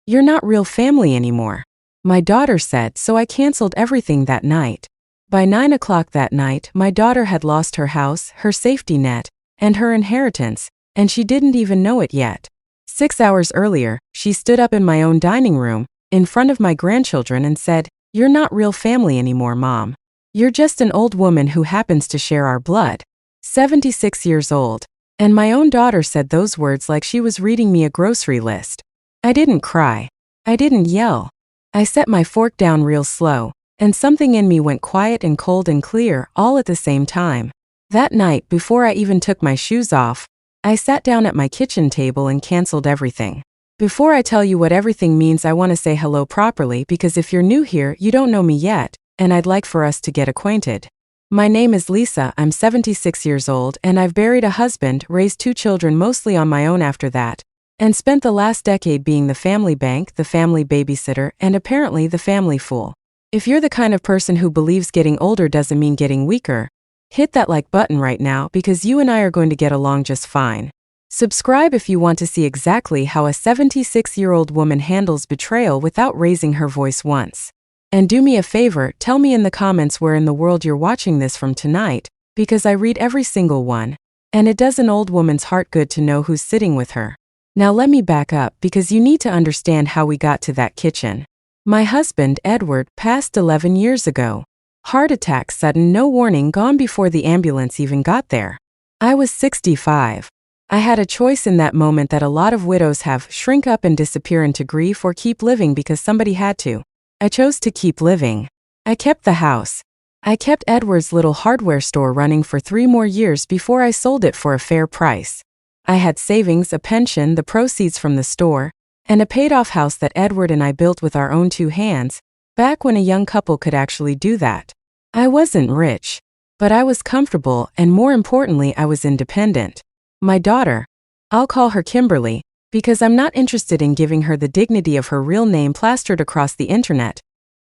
"You're not real family anymore," my daughter said, so I canceled everything that night. By 9 o'clock that night, my daughter had lost her house, her safety net, and her inheritance, and she didn't even know it yet. 6 hours earlier, she stood up in my own dining room, in front of my grandchildren and said, "You're not real family anymore, Mom. You're just an old woman who happens to share our blood." 76 years old. And my own daughter said those words like she was reading me a grocery list. I didn't cry. I didn't yell. I set my fork down real slow, and something in me went quiet and cold and clear, all at the same time. That night, before I even took my shoes off, I sat down at my kitchen table and canceled everything. Before I tell you what everything means, I want to say hello properly, because if you're new here, you don't know me yet, and I'd like for us to get acquainted. My name is Lisa, I'm 76 years old, and I've buried a husband, raised 2 children mostly on my own after that, and spent the last decade being the family bank, the family babysitter, and apparently the family fool. If you're the kind of person who believes getting older doesn't mean getting weaker, hit that like button right now, because you and I are going to get along just fine. Subscribe if you want to see exactly how a 76-year-old woman handles betrayal without raising her voice once. And do me a favor, tell me in the comments where in the world you're watching this from tonight, because I read every single one, and it does an old woman's heart good to know who's sitting with her. Now let me back up, because you need to understand how we got to that kitchen. My husband, Edward, passed 11 years ago. Heart attack, sudden, no warning, gone before the ambulance even got there. I was 65. I had a choice in that moment that a lot of widows have: shrink up and disappear into grief, or keep living because somebody had to. I chose to keep living. I kept the house. I kept Edward's little hardware store running for 3 more years before I sold it for a fair price. I had savings, a pension, the proceeds from the store, and a paid-off house that Edward and I built with our own 2 hands, back when a young couple could actually do that. I wasn't rich, but I was comfortable, and more importantly, I was independent. My daughter, I'll call her Kimberly, because I'm not interested in giving her the dignity of her real name plastered across the internet,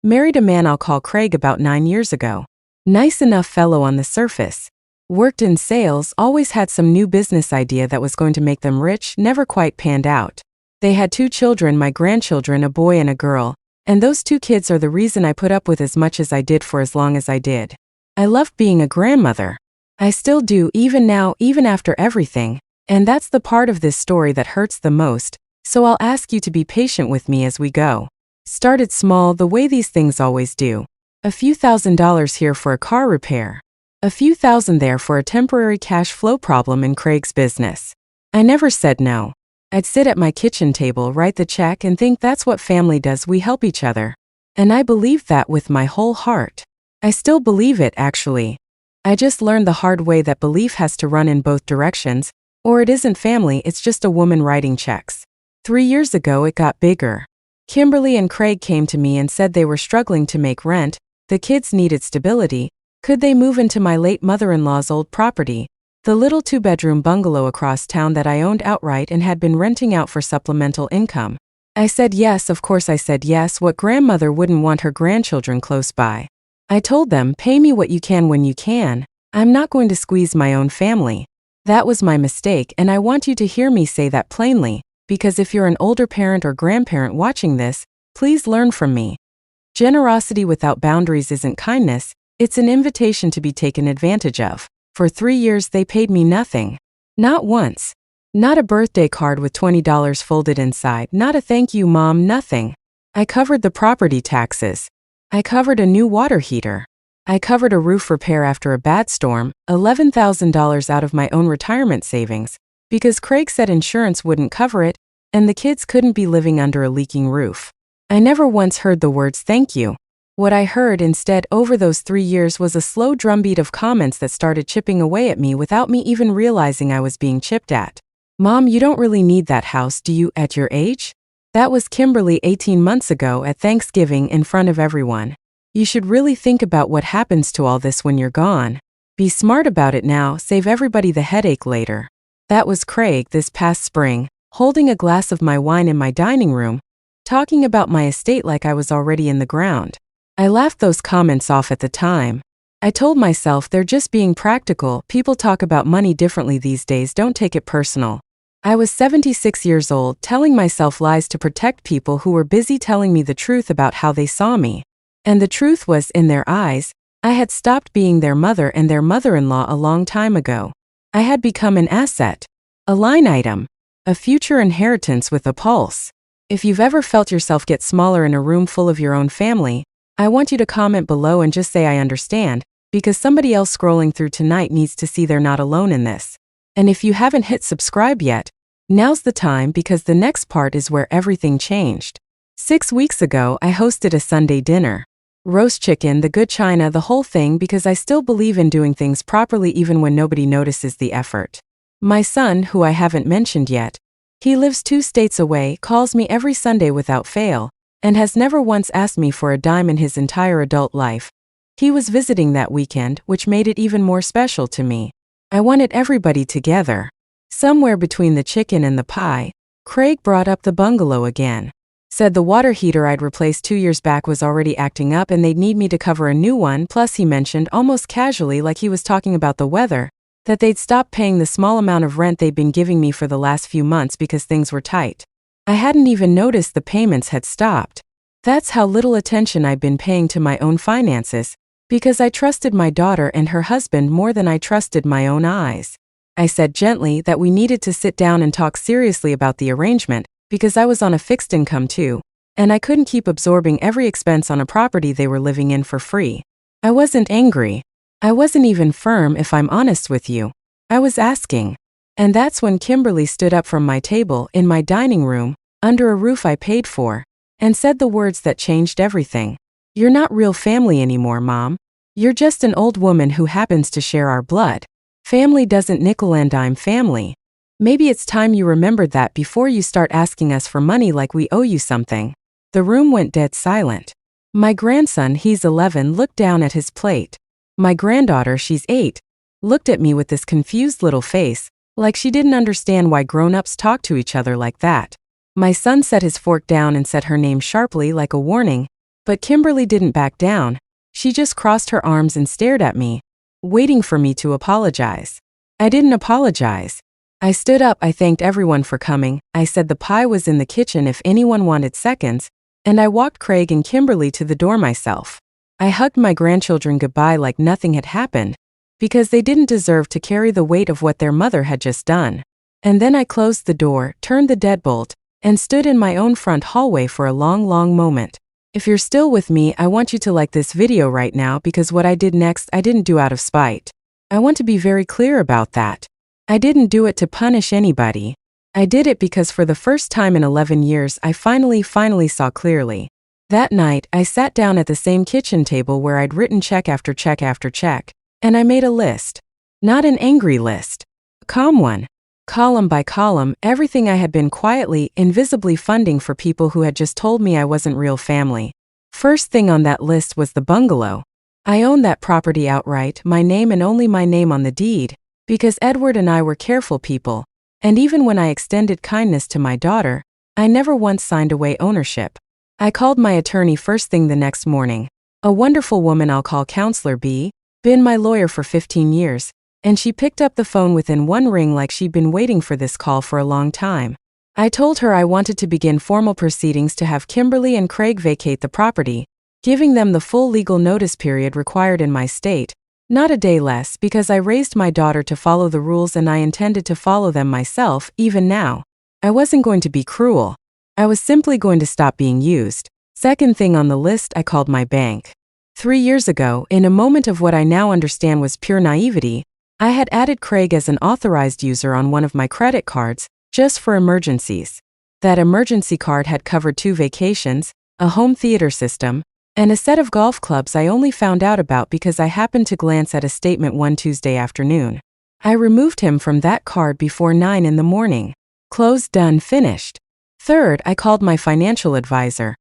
married a man I'll call Craig about 9 years ago. Nice enough fellow on the surface. Worked in sales, always had some new business idea that was going to make them rich, never quite panned out. They had 2 children, my grandchildren, a boy and a girl, and those 2 kids are the reason I put up with as much as I did for as long as I did. I loved being a grandmother. I still do, even now, even after everything. And that's the part of this story that hurts the most, so I'll ask you to be patient with me as we go. Started small, the way these things always do. A few $1,000s here for a car repair. A few thousand there for a temporary cash flow problem in Craig's business. I never said no. I'd sit at my kitchen table, write the check, and think that's what family does, we help each other. And I believed that with my whole heart. I still believe it, actually. I just learned the hard way that belief has to run in both directions, or it isn't family, it's just a woman writing checks. 3 years ago it got bigger. Kimberly and Craig came to me and said they were struggling to make rent, the kids needed stability, could they move into my late mother-in-law's old property, the little 2-bedroom bungalow across town that I owned outright and had been renting out for supplemental income. I said yes, of course I said yes, what grandmother wouldn't want her grandchildren close by? I told them, pay me what you can when you can, I'm not going to squeeze my own family. That was my mistake, and I want you to hear me say that plainly, because if you're an older parent or grandparent watching this, please learn from me. Generosity without boundaries isn't kindness, it's an invitation to be taken advantage of. For 3 years they paid me nothing. Not once. Not a birthday card with $20 folded inside, not a thank you mom, nothing. I covered the property taxes. I covered a new water heater. I covered a roof repair after a bad storm, $11,000 out of my own retirement savings, because Craig said insurance wouldn't cover it, and the kids couldn't be living under a leaking roof. I never once heard the words thank you. What I heard instead over those 3 years was a slow drumbeat of comments that started chipping away at me without me even realizing I was being chipped at. Mom, you don't really need that house, do you, at your age? That was Kimberly 18 months ago at Thanksgiving in front of everyone. You should really think about what happens to all this when you're gone. Be smart about it now, save everybody the headache later. That was Craig this past spring, holding a glass of my wine in my dining room, talking about my estate like I was already in the ground. I laughed those comments off at the time. I told myself they're just being practical, people talk about money differently these days, don't take it personal. I was 76 years old, telling myself lies to protect people who were busy telling me the truth about how they saw me. And the truth was, in their eyes, I had stopped being their mother and their mother-in-law a long time ago. I had become an asset, a line item, a future inheritance with a pulse. If you've ever felt yourself get smaller in a room full of your own family, I want you to comment below and just say I understand, because somebody else scrolling through tonight needs to see they're not alone in this. And if you haven't hit subscribe yet, now's the time, because the next part is where everything changed. 6 weeks ago, I hosted a Sunday dinner. Roast chicken, the good china, the whole thing, because I still believe in doing things properly even when nobody notices the effort. My son, who I haven't mentioned yet, he lives 2 states away, calls me every Sunday without fail, and has never once asked me for a dime in his entire adult life. He was visiting that weekend, which made it even more special to me. I wanted everybody together. Somewhere between the chicken and the pie, Craig brought up the bungalow again. Said the water heater I'd replaced 2 years back was already acting up and they'd need me to cover a new one. Plus he mentioned, almost casually like he was talking about the weather, that they'd stopped paying the small amount of rent they'd been giving me for the last few months because things were tight. I hadn't even noticed the payments had stopped. That's how little attention I'd been paying to my own finances, because I trusted my daughter and her husband more than I trusted my own eyes. I said gently that we needed to sit down and talk seriously about the arrangement, because I was on a fixed income too, and I couldn't keep absorbing every expense on a property they were living in for free. I wasn't angry. I wasn't even firm, if I'm honest with you. I was asking. And that's when Kimberly stood up from my table in my dining room, under a roof I paid for, and said the words that changed everything. "You're not real family anymore, Mom. You're just an old woman who happens to share our blood. Family doesn't nickel and dime family. Maybe it's time you remembered that before you start asking us for money like we owe you something." The room went dead silent. My grandson, he's 11, looked down at his plate. My granddaughter, she's 8, looked at me with this confused little face, like she didn't understand why grown-ups talk to each other like that. My son set his fork down and said her name sharply like a warning, but Kimberly didn't back down. She just crossed her arms and stared at me, waiting for me to apologize. I didn't apologize. I stood up, I thanked everyone for coming, I said the pie was in the kitchen if anyone wanted seconds, and I walked Craig and Kimberly to the door myself. I hugged my grandchildren goodbye like nothing had happened, because they didn't deserve to carry the weight of what their mother had just done. And then I closed the door, turned the deadbolt, and stood in my own front hallway for a long, long moment. If you're still with me, I want you to like this video right now, because what I did next I didn't do out of spite. I want to be very clear about that. I didn't do it to punish anybody. I did it because for the first time in 11 years I finally saw clearly. That night, I sat down at the same kitchen table where I'd written check after check after check, and I made a list. Not an angry list. A calm one. Column by column, everything I had been quietly, invisibly funding for people who had just told me I wasn't real family. First thing on that list was the bungalow. I owned that property outright, my name and only my name on the deed, because Edward and I were careful people, and even when I extended kindness to my daughter, I never once signed away ownership. I called my attorney first thing the next morning. A wonderful woman I'll call Counselor B, been my lawyer for 15 years, and she picked up the phone within one ring like she'd been waiting for this call for a long time. I told her I wanted to begin formal proceedings to have Kimberly and Craig vacate the property, giving them the full legal notice period required in my state, not a day less, because I raised my daughter to follow the rules and I intended to follow them myself. Even now, I wasn't going to be cruel. I was simply going to stop being used. Second thing on the list, I called my bank. 3 years ago, in a moment of what I now understand was pure naivety, I had added Craig as an authorized user on one of my credit cards, just for emergencies. That emergency card had covered 2 vacations, a home theater system, and a set of golf clubs I only found out about because I happened to glance at a statement one Tuesday afternoon. I removed him from that card before 9 in the morning. Closed, done, finished. Third, I called my financial advisor,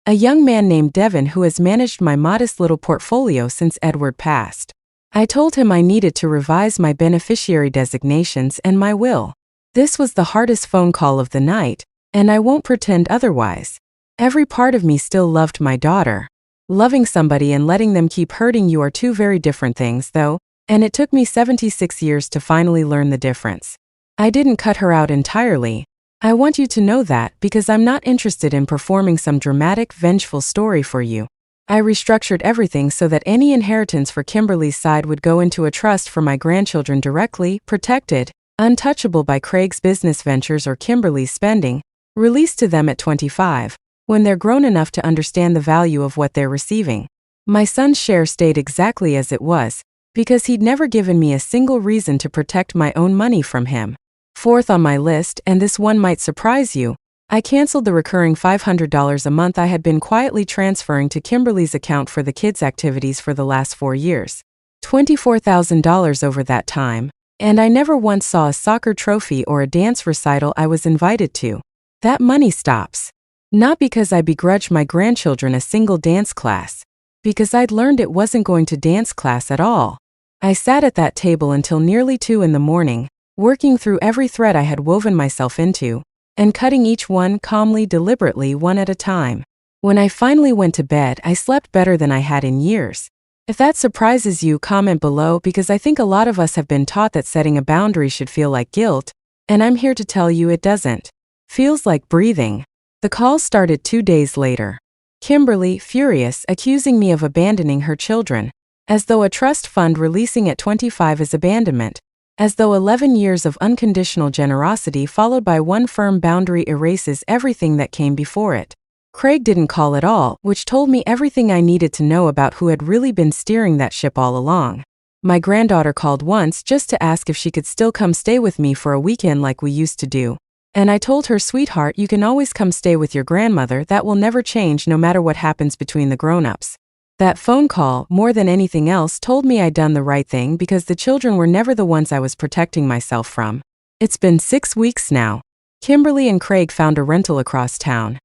a young man named Devin who has managed my modest little portfolio since Edward passed. I told him I needed to revise my beneficiary designations and my will. This was the hardest phone call of the night, and I won't pretend otherwise. Every part of me still loved my daughter. Loving somebody and letting them keep hurting you are 2 very different things, though, and it took me 76 years to finally learn the difference. I didn't cut her out entirely. I want you to know that because I'm not interested in performing some dramatic, vengeful story for you. I restructured everything so that any inheritance for Kimberly's side would go into a trust for my grandchildren directly, protected, untouchable by Craig's business ventures or Kimberly's spending, released to them at 25, when they're grown enough to understand the value of what they're receiving. My son's share stayed exactly as it was, because he'd never given me a single reason to protect my own money from him. Fourth on my list, and this one might surprise you, I canceled the recurring $500 a month I had been quietly transferring to Kimberly's account for the kids' activities for the last 4 years. $24,000 over that time, and I never once saw a soccer trophy or a dance recital I was invited to. That money stops. Not because I begrudged my grandchildren a single dance class, because I'd learned it wasn't going to dance class at all. I sat at that table until nearly 2 in the morning, working through every thread I had woven myself into, and cutting each one calmly, deliberately, one at a time. When I finally went to bed, I slept better than I had in years. If that surprises you, comment below because I think a lot of us have been taught that setting a boundary should feel like guilt, and I'm here to tell you it doesn't. Feels like breathing. The call started 2 days later. Kimberly, furious, accusing me of abandoning her children, as though a trust fund releasing at 25 is abandonment, as though 11 years of unconditional generosity followed by one firm boundary erases everything that came before it. Craig didn't call at all, which told me everything I needed to know about who had really been steering that ship all along. My granddaughter called once just to ask if she could still come stay with me for a weekend like we used to do. And I told her, sweetheart, you can always come stay with your grandmother, that will never change no matter what happens between the grown-ups. That phone call, more than anything else, told me I'd done the right thing because the children were never the ones I was protecting myself from. It's been 6 weeks now. Kimberly and Craig found a rental across town.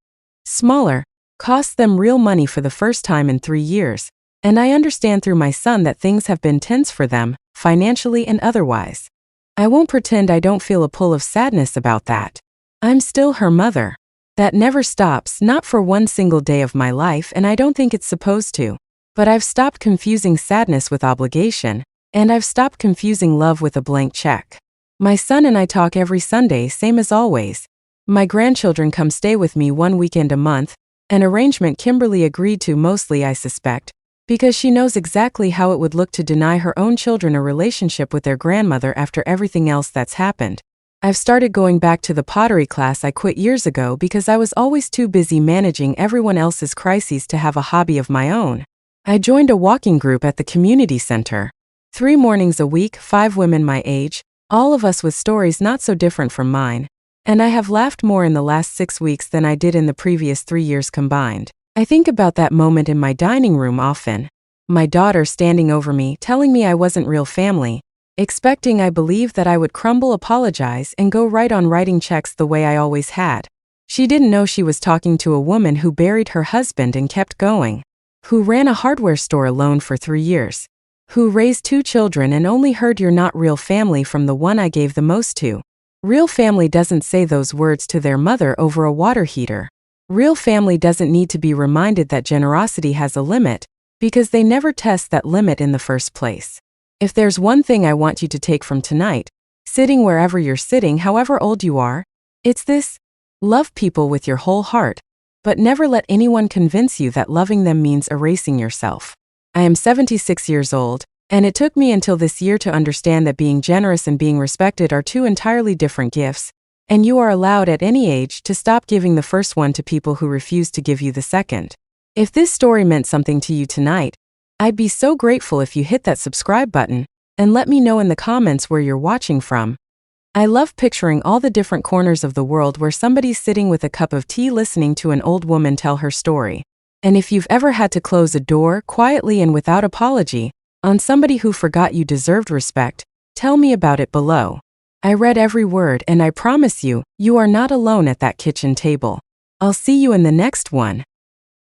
Smaller, cost them real money for the first time in 3 years, and I understand through my son that things have been tense for them, financially and otherwise. I won't pretend I don't feel a pull of sadness about that. I'm still her mother. That never stops, not for one single day of my life, and I don't think it's supposed to. But I've stopped confusing sadness with obligation, and I've stopped confusing love with a blank check. My son and I talk every Sunday, same as always. My grandchildren come stay with me one weekend a month, an arrangement Kimberly agreed to mostly, I suspect, because she knows exactly how it would look to deny her own children a relationship with their grandmother after everything else that's happened. I've started going back to the pottery class I quit years ago because I was always too busy managing everyone else's crises to have a hobby of my own. I joined a walking group at the community center. 3 mornings a week, 5 women my age, all of us with stories not so different from mine. And I have laughed more in the last 6 weeks than I did in the previous 3 years combined. I think about that moment in my dining room often. My daughter standing over me, telling me I wasn't real family, expecting I believed that I would crumble, apologize, and go right on writing checks the way I always had. She didn't know she was talking to a woman who buried her husband and kept going, who ran a hardware store alone for 3 years, who raised 2 children and only heard "you're not real family" from the one I gave the most to. Real family doesn't say those words to their mother over a water heater. Real family doesn't need to be reminded that generosity has a limit, because they never test that limit in the first place. If there's one thing I want you to take from tonight, sitting wherever you're sitting, however old you are, it's this: love people with your whole heart, but never let anyone convince you that loving them means erasing yourself. I am 76 years old, and it took me until this year to understand that being generous and being respected are 2 entirely different gifts, and you are allowed at any age to stop giving the first one to people who refuse to give you the second. If this story meant something to you tonight, I'd be so grateful if you hit that subscribe button and let me know in the comments where you're watching from. I love picturing all the different corners of the world where somebody's sitting with a cup of tea listening to an old woman tell her story. And if you've ever had to close a door, quietly and without apology, on somebody who forgot you deserved respect, tell me about it below. I read every word, and I promise you, you are not alone at that kitchen table. I'll see you in the next one.